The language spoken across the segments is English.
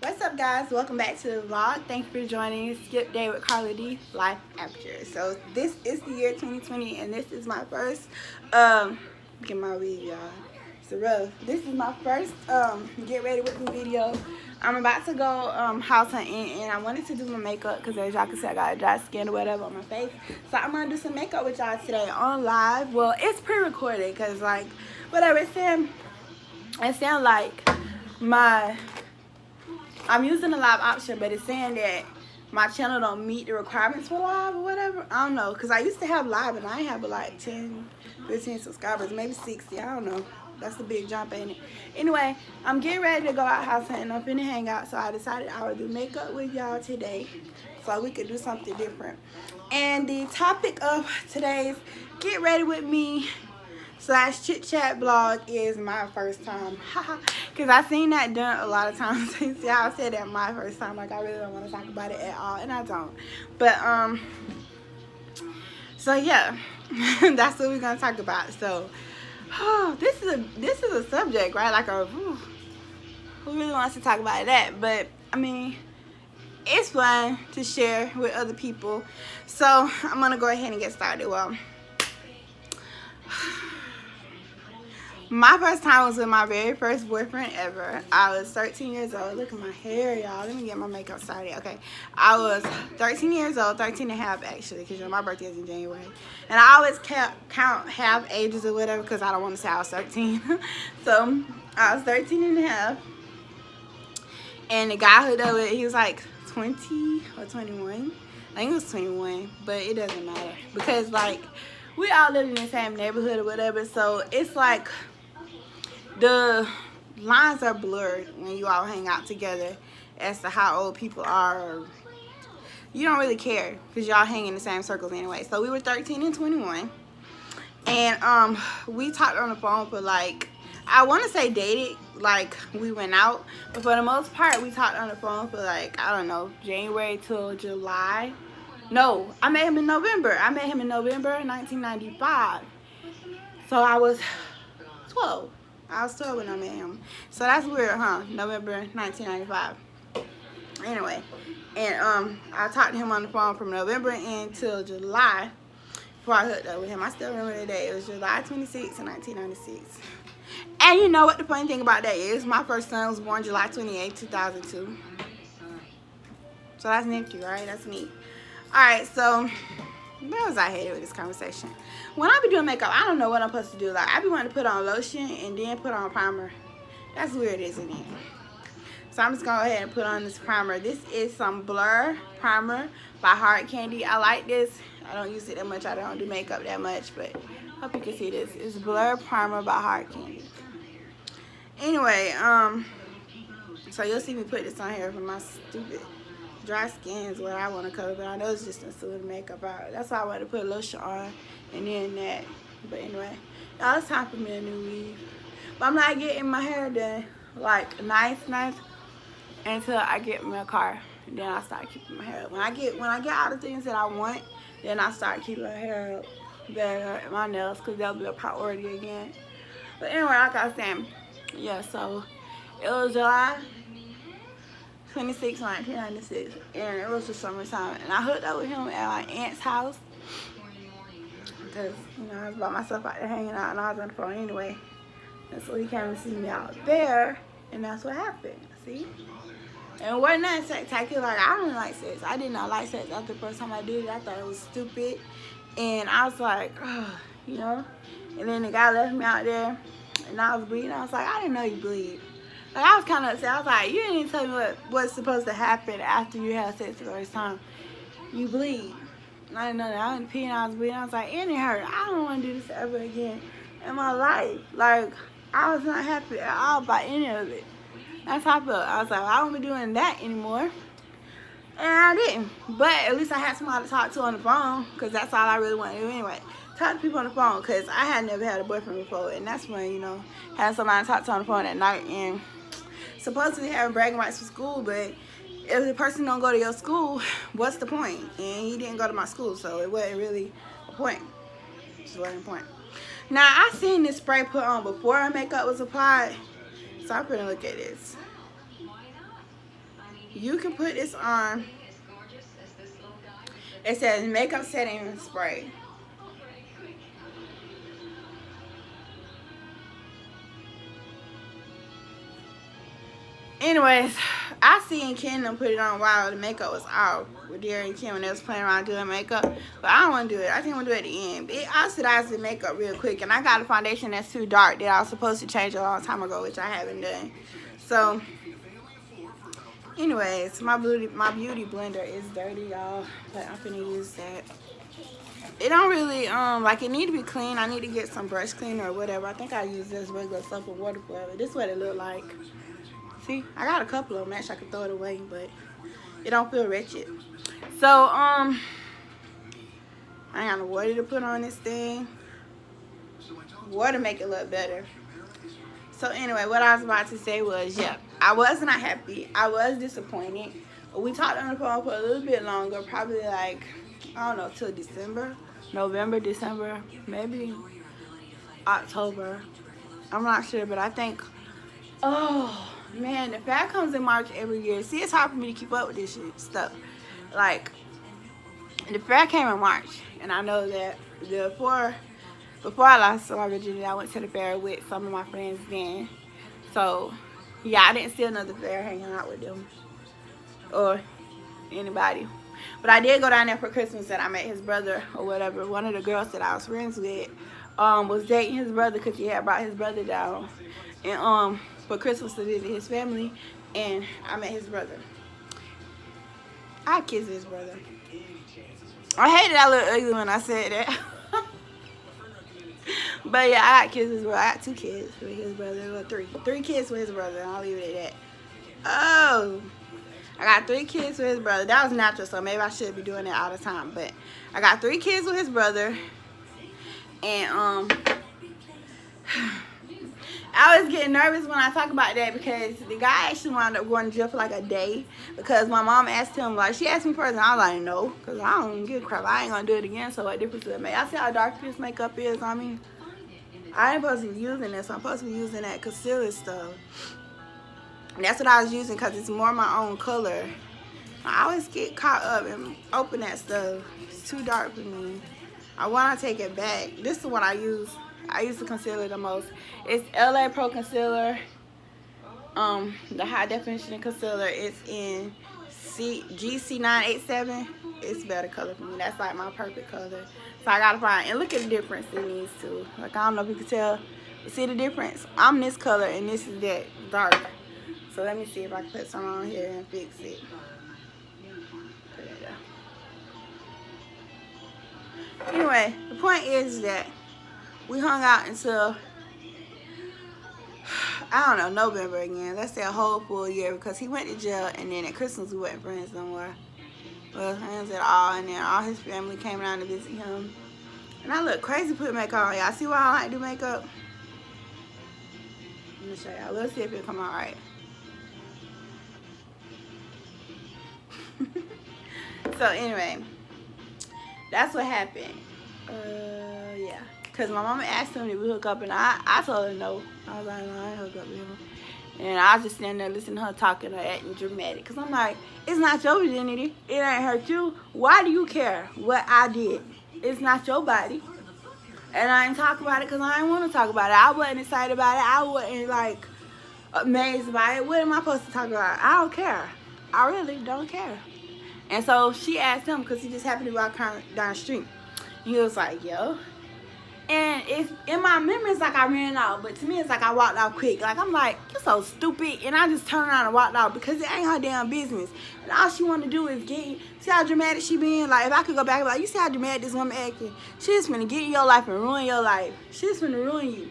What's up, guys? Welcome back to the vlog. Thank you for joining Skip Day with Carli D Life After. So this is the year 2020 and this is my first get my weave, y'all. It's rough. This is my first get ready with me video. I'm about to go house hunting and I wanted to do my makeup because as y'all can see I got a dry skin or whatever on my face. So I'm gonna do some makeup with y'all today on live. Well, it's pre-recorded because like whatever it sound like I'm using a live option, but it's saying that my channel don't meet the requirements for live or whatever. I don't know, because I used to have live and I have like 10, 15 subscribers, maybe 60. I don't know. That's a big jump, ain't it? Anyway, I'm getting ready to go out house hunting. I'm finna hang out, so I decided I would do makeup with y'all today so we could do something different. And the topic of today's Get Ready With Me / chit chat blog is my first time. Because I seen that done a lot of times. See how I said that my first time, like I really don't want to talk about it at all, and I don't. But so yeah, that's what we're gonna talk about. So this is a subject, right? Like who really wants to talk about that? But I mean, it's fun to share with other people. So I'm gonna go ahead and get started. Well, my first time was with my very first boyfriend ever. I was 13 years old. Look at my hair, y'all. Let me get my makeup started. Okay. I was 13 years old, 13 and a half actually, because you know my birthday is in January. And I always count half ages or whatever because I don't want to say I was 13. So I was 13 and a half. And the guy who did it, he was like 20 or 21. I think it was 21, but it doesn't matter. Because like, we all live in the same neighborhood or whatever, so it's like the lines are blurred when you all hang out together as to how old people are. Or you don't really care because y'all hang in the same circles anyway. So we were 13 and 21, and we talked on the phone for like, I want to say dated, like we went out, but for the most part we talked on the phone for like, I don't know, January till July. No, I met him in November. I met him in November 1995. So I was 12. I was 12 when I met him. So that's weird, huh? November 1995. Anyway, and I talked to him on the phone from November until July before I hooked up with him. I still remember the day. It was July 26, 1996. And you know what the funny thing about that is? My first son was born July 28, 2002. So that's nifty, right? That's neat. Alright, so where was I headed with this conversation? When I be doing makeup, I don't know what I'm supposed to do. Like, I be wanting to put on lotion and then put on primer. That's weird, isn't it? So I'm just going to go ahead and put on this primer. This is some Blur Primer by Hard Candy. I like this. I don't use it that much. I don't do makeup that much, but I hope you can see this. It's Blur Primer by Hard Candy. Anyway, so you'll see me put this on here for my stupid dry skin is what I want to cover, but I know it's just a smooth makeup out. That's why I wanted to put lotion on and then that. But anyway, y'all, it's time for me a new weave. But I'm not getting my hair done like nice until I get my car. And then I start keeping my hair up. When I get all the things that I want, then I start keeping my hair up better and my nails, because that'll be a priority again. But anyway, like I was saying, yeah, so it was July 26, 1996, and it was the summertime, and I hooked up with him at my aunt's house because, you know, I was by myself out there hanging out, and I was on the phone anyway, and so he came to see me out there, and that's what happened, see? And it wasn't that spectacular. Like, I don't like sex. I did not like sex after the first time I did it. I thought it was stupid, and I was like, oh, you know, and then the guy left me out there, and I was bleeding. I was like, I didn't know you bleed. Like, I was kind of upset. I was like, you didn't even tell me what's supposed to happen after you have sex the first time. You bleed. And I didn't know that. I was peeing, I was bleeding. I was like, and it hurt. I don't want to do this ever again in my life. Like, I was not happy at all by any of it. That's how I felt. I was like, well, I won't be doing that anymore. And I didn't. But at least I had somebody to talk to on the phone, because that's all I really wanted to do anyway. Talk to people on the phone, because I had never had a boyfriend before. And that's when, you know, had somebody to talk to on the phone at night, and supposedly having bragging rights for school, but if the person don't go to your school, what's the point? And he didn't go to my school, so it wasn't really a point. It just wasn't a point. Now, I seen this spray put on before makeup was applied, so I'm gonna look at this. you can put this on. It says makeup setting spray. Anyways, I seen Kendall put it on while the makeup was off with Derry and Kim when they was playing around doing makeup. But I don't want to do it. I think I'm going to do it at the end. It oxidizes the makeup real quick. And I got a foundation that's too dark that I was supposed to change a long time ago, which I haven't done. So, anyways, my beauty blender is dirty, y'all. But I'm going to use that. It don't really, like, it need to be clean. I need to get some brush cleaner or whatever. I think I use this regular soap and water forever. This is what it look like. See, I got a couple of them. Actually, I could throw it away, but it don't feel wretched. So, I ain't got no water to put on this thing. Water make it look better. So, anyway, what I was about to say was, yeah, I was not happy. I was disappointed. We talked on the phone for a little bit longer, probably like, I don't know, till December, November, December, maybe October. I'm not sure, but I think, oh, man, the fair comes in March every year. See, it's hard for me to keep up with this stuff. Like, the fair came in March, and I know that before I lost my virginity, I went to the fair with some of my friends then. So, yeah, I didn't see another fair hanging out with them or anybody. But I did go down there for Christmas, and I met his brother or whatever. One of the girls that I was friends with was dating his brother because he had brought his brother down. And for Christmas to visit his family, and I met his brother. I kissed his brother. I hated that little ugly when I said that. But yeah, I got kids his brother. I got 2 kids with his brother. Well, 3 kids with his brother. I'll leave it at that. Oh, I got 3 kids with his brother. That was natural, so maybe I should be doing that all the time. But I got 3 kids with his brother, and I was getting nervous when I talk about that because the guy actually wound up going to jail for like a day because my mom asked him, like, she asked me first, and I was like, no, because I don't give a crap. I ain't going to do it again, so what difference does it make? I see how dark this makeup is. I mean, I ain't supposed to be using this. I'm supposed to be using that concealer stuff. And that's what I was using because it's more my own color. I always get caught up and open that stuff. It's too dark for me. I want to take it back. This is what I use. I use the concealer the most. It's LA Pro Concealer. The high definition concealer is in GC987. It's better color for me. That's like my perfect color. So I gotta find, and look at the difference in these two. Like, I don't know if you can tell. See the difference? I'm this color and this is that dark. So let me see if I can put some on here and fix it. Put it there. Anyway, the point is that we hung out until, I don't know, November again. Let's say a whole full year because he went to jail, and then at Christmas we weren't friends no more. Well, friends at all, and then all his family came down to visit him. And I look crazy putting makeup on. Y'all see why I like to do makeup? Let me show y'all. Let's see if it'll come out right. So anyway, that's what happened. Yeah. Because my mama asked him if we hook up, and I told her no. I was like, no, I ain't hook up with him. And I was just standing there listening to her talking, her acting dramatic. Because I'm like, it's not your virginity. It ain't hurt you. Why do you care what I did? It's not your body. And I ain't talk about it because I didn't want to talk about it. I wasn't excited about it. I wasn't, like, amazed by it. What am I supposed to talk about? I don't care. I really don't care. And so she asked him because he just happened to walk down the street. He was like, yo. And it's, in my memory, it's like I ran out. But to me, it's like I walked out quick. Like, I'm like, you're so stupid. And I just turned around and walked out because it ain't her damn business. And all she want to do is get, see how dramatic she being? Like, if I could go back and be like, you see how dramatic this woman acting? She just finna get in your life and ruin your life. She just finna ruin you.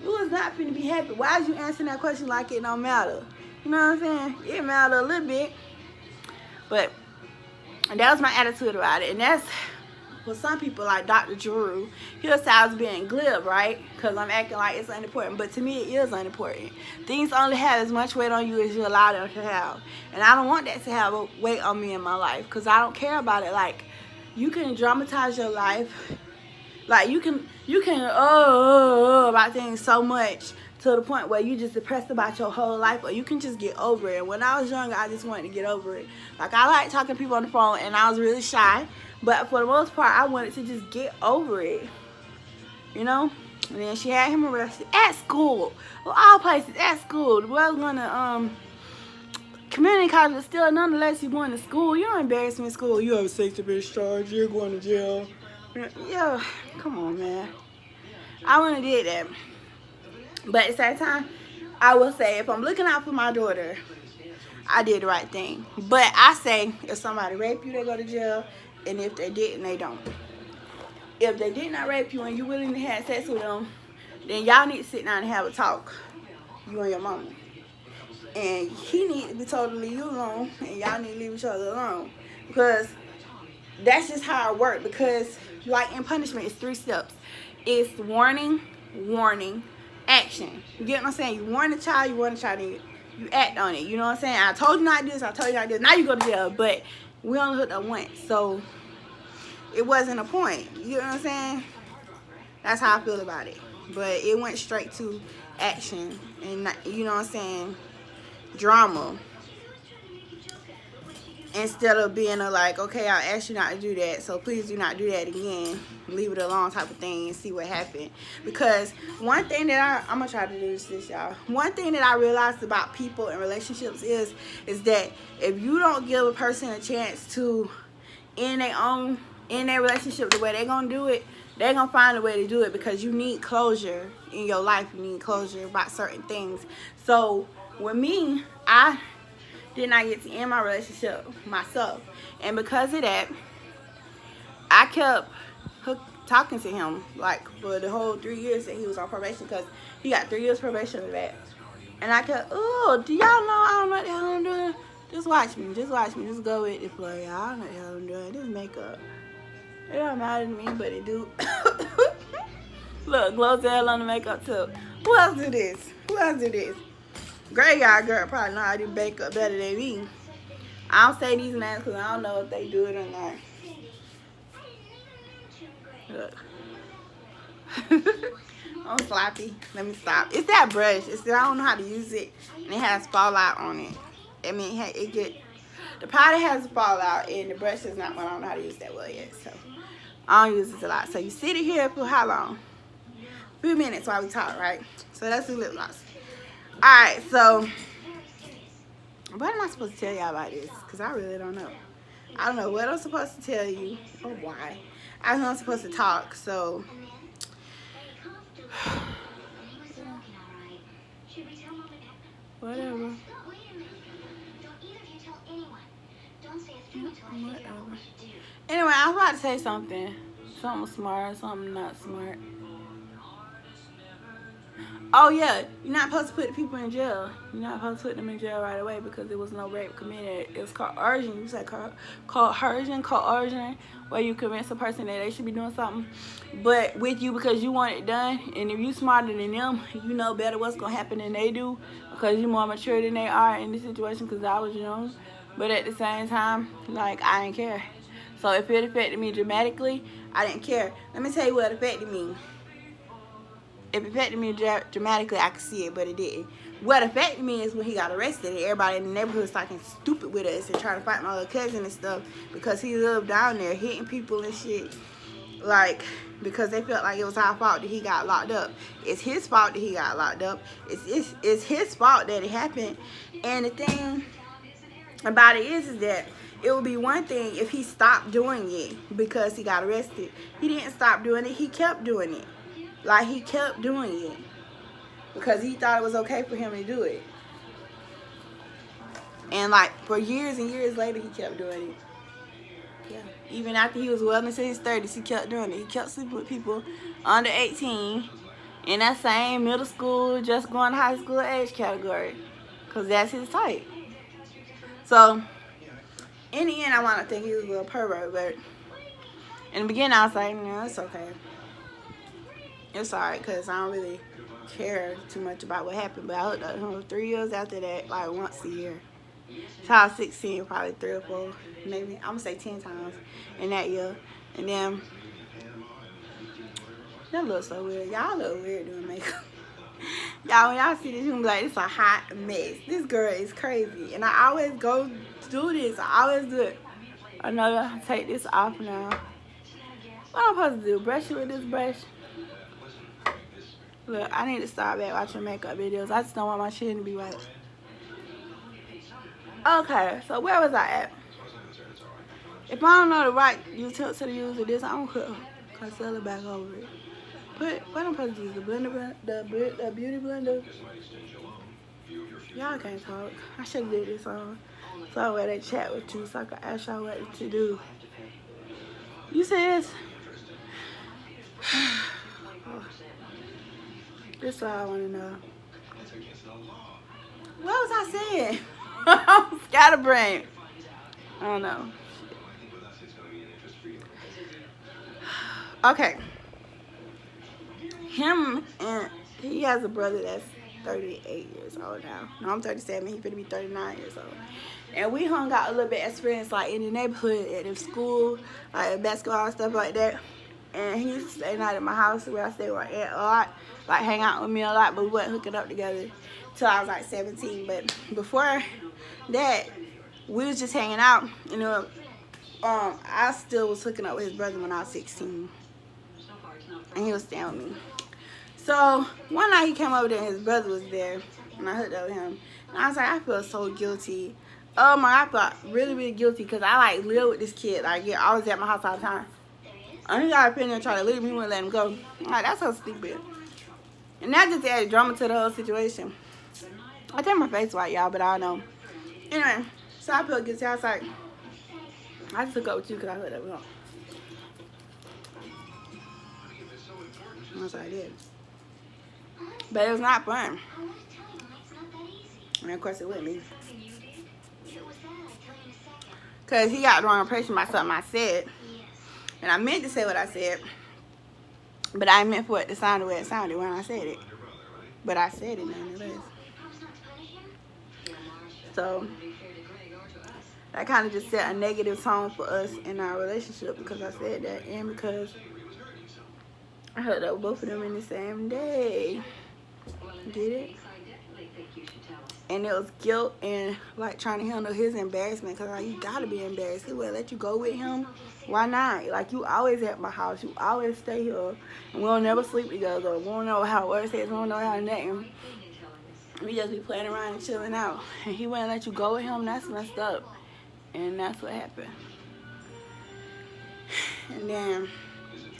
You was not finna be happy. Why is you answering that question like it don't matter? You know what I'm saying? It matter a little bit. But that was my attitude about it. And that's, for some people, like Dr. Drew, he'll say I was being glib, right? Because I'm acting like it's unimportant. But to me, it is unimportant. Things only have as much weight on you as you allow them to have. And I don't want that to have a weight on me in my life. Because I don't care about it. Like, you can dramatize your life. Like, you can about things so much to the point where you just depressed about your whole life, or you can just get over it. When I was younger, I just wanted to get over it. Like, I like talking to people on the phone, and I was really shy. But for the most part, I wanted to just get over it. You know? And then she had him arrested at school. Well, all places, at school. The boy was going to community college, but still, nonetheless, you going to school. You're embarrassing in school. You have a sex offense charge. You're going to jail. Yeah, come on, man. I wouldn't have did that. But at the same time, I will say, if I'm looking out for my daughter, I did the right thing. But I say, if somebody rape you, they go to jail. And if they didn't, they don't. If they did not rape you and you willing to have sex with them, then y'all need to sit down and have a talk. You and your mama. And he need to be told to leave you alone. And y'all need to leave each other alone. Because that's just how it works. Because, like, in punishment, it's 3 steps. It's warning, warning, action. You get what I'm saying? You warn the child, you act on it. You know what I'm saying? I told you not to do this, I told you not to do this. Now you go to jail. But we only hooked up once. So it wasn't a point. You know what I'm saying? That's how I feel about it. But it went straight to action. And, you know what I'm saying, drama. Instead of being like, okay, I asked you not to do that, so please do not do that again. Leave it alone type of thing and see what happened. Because one thing that I'm going to try to do this, y'all. One thing that I realized about people and relationships is that if you don't give a person a chance to end their relationship the way they're going to do it, they're going to find a way to do it, because you need closure in your life. You need closure about certain things. So with me, I did not get to end my relationship myself. And because of that, I kept talking to him, like, for the whole 3 years that he was on probation, because he got 3 years probation for that. And I kept, oh, do y'all know I don't know what the hell I'm doing? Just watch me. Just watch me. Just go with the flow, y'all. I don't know what the hell I'm doing. This makeup. It don't matter to me, but it do. Look, glows the hell on the makeup too. Who else do this? Who else do this? Graveyard girl probably know how to do makeup better than me. I don't say these names because I don't know if they do it or not. Look. I'm sloppy. Let me stop. It's that brush. I don't know how to use it, and it has fallout on it. I mean, the powder has fallout, and the brush is not. Well, I don't know how to use that well yet, so I don't use this a lot. So you sit here for how long? A few minutes while we talk, right? So that's the lip gloss. Alright, so what am I supposed to tell y'all about this? Because I really don't know. I don't know what I'm supposed to tell you or why. I know I'm supposed to talk, so whatever. Anyway, I was about to say something. Something smart, something not smart. Oh, yeah, you're not supposed to put people in jail. You're not supposed to put them in jail right away because there was no rape committed. It was coercion. You said coercion, where you convince a person that they should be doing something, but with you because you want it done. And if you smarter than them, you know better what's going to happen than they do because you're more mature than they are in this situation, because I was young. But at the same time, like, I didn't care. So if it affected me dramatically, I didn't care. Let me tell you what affected me. If it affected me dramatically, I could see it, but it didn't. What affected me is when he got arrested and everybody in the neighborhood was talking stupid with us and trying to fight my little cousin and stuff because he lived down there hitting people and shit. Like, because they felt like it was our fault that he got locked up. It's his fault that he got locked up. It's his fault that it happened. And the thing about it is that it would be one thing if he stopped doing it because he got arrested. He didn't stop doing it. He kept doing it. Like, he kept doing it because he thought it was okay for him to do it. And, like, for years and years later, he kept doing it. Yeah. Even after he was well into his 30s, he kept doing it. He kept sleeping with people under 18 in that same middle school, just going to high school age category, because that's his type. So, in the end, I want to think he was a little pervert, but in the beginning, I was like, no, it's okay. It's alright, because I don't really care too much about what happened. But I hooked up with him 3 years after that, like once a year. So I was 16, probably 3 or 4, maybe, I'm going to say 10 times in that year. And then, that looks so weird. Y'all look weird doing makeup. Y'all, when y'all see this, you gonna be like, it's a hot mess. This girl is crazy. And I always go do this. I always do it. I know I take this off now. What I'm supposed to do? Brush it with this brush? Look, I need to start back watching makeup videos. I just don't want my chin to be white. Okay, so where was I at? If I don't know the right utensil to use with this, I'm gonna put concealer back over it. What I'm supposed to use? The blender, the beauty blender. Y'all can't talk. I should have did this on so I would chat with you so I could ask y'all what to do. You see this? This is what I want to know. What was I saying? I'm scatterbrained. I don't know. Okay. Him and he has a brother that's 38 years old now. No, I'm 37. He's gonna be 39 years old. And we hung out a little bit, experience like in the neighborhood, at the school, like basketball and stuff like that. And he used to stay night at my house where I stay with my aunt a lot, like hang out with me a lot, but we wasn't hooking up together till I was like 17. But before that, we was just hanging out. You know, I still was hooking up with his brother when I was 16, and he was staying with me. So one night he came over there and his brother was there, and I hooked up with him. And I was like, I feel so guilty. Oh my, I felt really, really guilty because I like live with this kid. Like, yeah, I was at my house all the time. And he got up in there and tried to leave me, he wouldn't let him go. I'm like, that's so stupid. And that just added drama to the whole situation. I turned my face white, y'all, but I don't know. Anyway, so I felt guilty. I was like, I just took up with you because I hooked up with him. That's what I did. But it was not fun. And of course it wouldn't be. Because he got the wrong impression about something I said. And I meant to say what I said. But I meant for it to sound the way it sounded when I said it. But I said it nonetheless. So that kind of just set a negative tone for us in our relationship because I said that. And because I hooked up with both of them in the same day. Get it? And it was guilt and like trying to handle his embarrassment because like, you gotta be embarrassed. He wouldn't let you go with him. Why not? Like, you always at my house. You always stay here. And we don't never sleep together. We don't know how worse is. We don't know how nothing. We just be playing around and chilling out. And he wouldn't let you go with him. That's messed up. And that's what happened. And then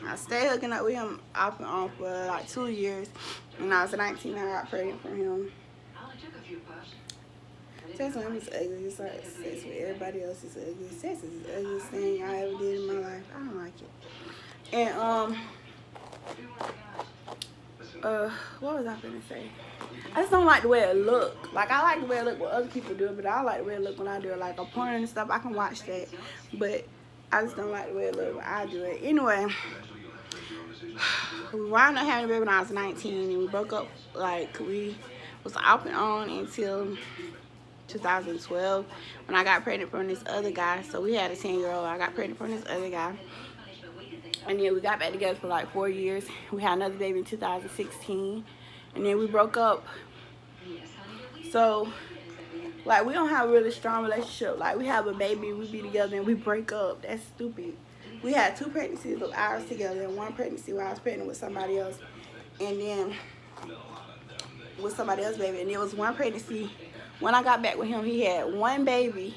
I stayed hooking up with him off and on for like 2 years. When I was 19, I got pregnant from him. Sex with him is ugly. It's like sex with everybody else is ugly. Sex is the ugliest thing I ever did in my life. I don't like it. And what was I gonna say? I just don't like the way it look. Like, I like the way it look when other people do it, but I don't like the way it look when I do it. Like a porn and stuff, I can watch that, but I just don't like the way it look when I do it. Anyway, we wound up having a baby when I was 19, and we broke up. Like, we was off and on until 2012 when I got pregnant from this other guy. So we had a 10-year-old. I got pregnant from this other guy, and then we got back together for like 4 years. We had another baby in 2016, and then we broke up. So like, we don't have a really strong relationship. Like, we have a baby, we be together, and we break up. That's stupid. We had 2 pregnancies of ours together, and 1 pregnancy where I was pregnant with somebody else, and then with somebody else's baby. And it was 1 pregnancy. When I got back with him, he had 1 baby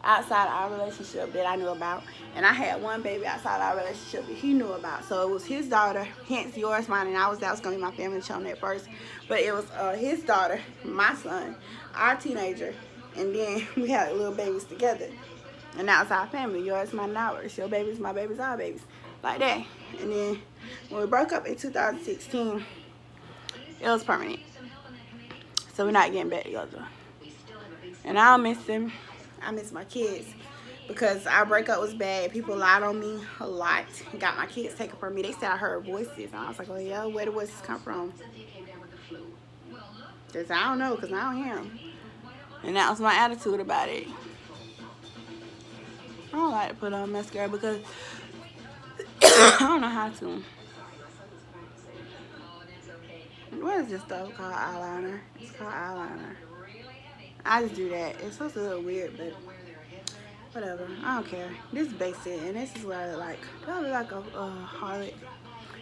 outside our relationship that I knew about, and I had 1 baby outside our relationship that he knew about. So it was his daughter, hence yours, mine, and that was gonna be my family channel at first. But it was his daughter, my son, our teenager, and then we had little babies together. And that was our family. Yours, mine, and ours. Your babies, my babies, our babies, like that. And then when we broke up in 2016, it was permanent. So we're not getting back together. And I don't miss him. I miss my kids because our breakup was bad. People lied on me a lot. Got my kids taken from me. They said I heard voices. And I was like, oh yeah, where the voices come from? Because I don't know, because I don't hear them. And that was my attitude about it. I don't like to put on mascara because I don't know how to. what is this stuff called? Eyeliner. It's called eyeliner. I just do that. It's supposed to look weird, but whatever. I don't care. This is basic, and this is what I look like. Do I look like a harlot?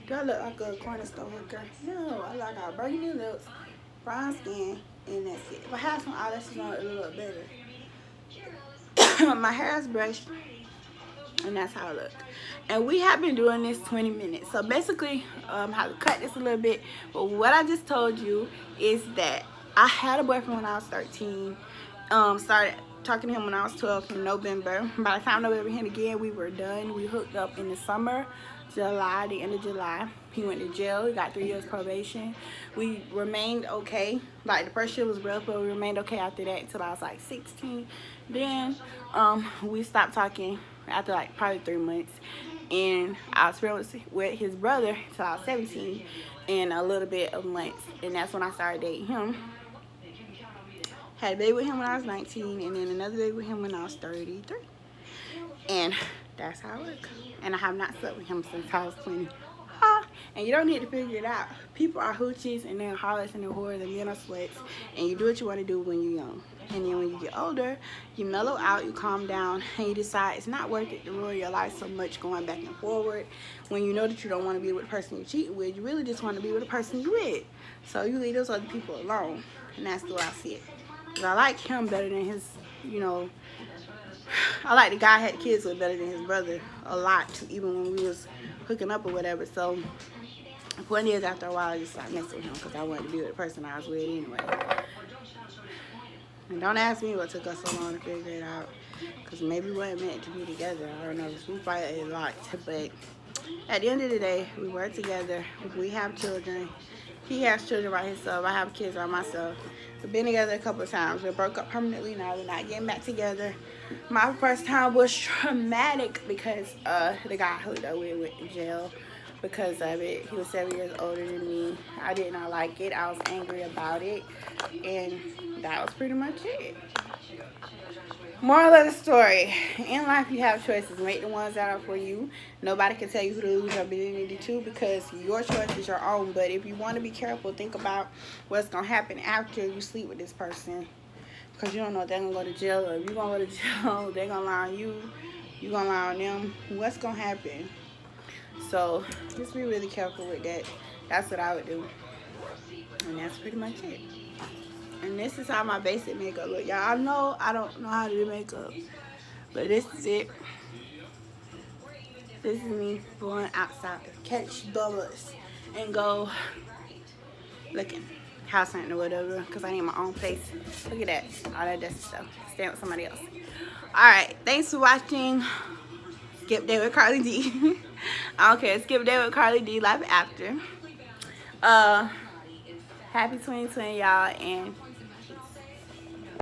Do I look like a corner store worker? No, I look like a burgundy lips, brown skin, and that's it. If I have some eyelashes on, it'll look better. My hair is brushed, and that's how I look. And we have been doing this 20 minutes. So basically, I have to cut this a little bit. But what I just told you is that I had a boyfriend when I was 13. Started talking to him when I was 12 in November. By the time November hit again, we were done. We hooked up in the summer, July, the end of July. He went to jail. He got 3 years probation. We remained okay. Like, the first year was rough, but we remained okay after that until I was like 16. Then we stopped talking after like probably 3 months. And I was friends with his brother until I was 17 and a little bit of months. And that's when I started dating him. Had a baby with him when I was 19, and then another baby with him when I was 33. And that's how I look. And I have not slept with him since I was 20. And you don't need to figure it out. People are hoochies, and they're harlots, and they're whores, and men are sluts. And you do what you want to do when you're young. And then when you get older, you mellow out, you calm down, and you decide it's not worth it to ruin your life so much going back and forward. When you know that you don't want to be with the person you cheat with, you really just want to be with the person you with. So you leave those other people alone. And that's the way I see it. Because I like him better than his, you know, I like the guy I had kids with better than his brother a lot, even when we was hooking up or whatever. So, the point is, after a while, I just stopped messing with him because I wanted to be with the person I was with anyway. And don't ask me what took us so long to figure it out, because maybe we weren't meant to be together. I don't know. We fight a lot, but at the end of the day, we were together. We have children. He has children by himself. I have kids by myself. We've been together a couple of times. We broke up permanently. Now we're not getting back together. My first time was traumatic because the guy I hooked up with went to jail because of it. He was 7 years older than me. I did not like it. I was angry about it. And that was pretty much it. Moral of the story, in life you have choices. Make the ones that are for you. Nobody can tell you who to lose your virginity to because your choice is your own. But if you want to be careful, think about what's going to happen after you sleep with this person. Because you don't know if they're going to go to jail, or if you're going to go to jail, they're going to lie on you, you're going to lie on them. What's going to happen? So just be really careful with that. That's what I would do. And that's pretty much it. And this is how my basic makeup look. Y'all know I don't know how to do makeup, but this is it. This is me going outside to catch the bus and go looking house hunting or whatever, because I need my own place. Look at that. All that dusty stuff. Staying with somebody else. Alright, thanks for watching Skip Day with Carli D. Okay, Skip Day with Carli D live after. Happy 2020, y'all, and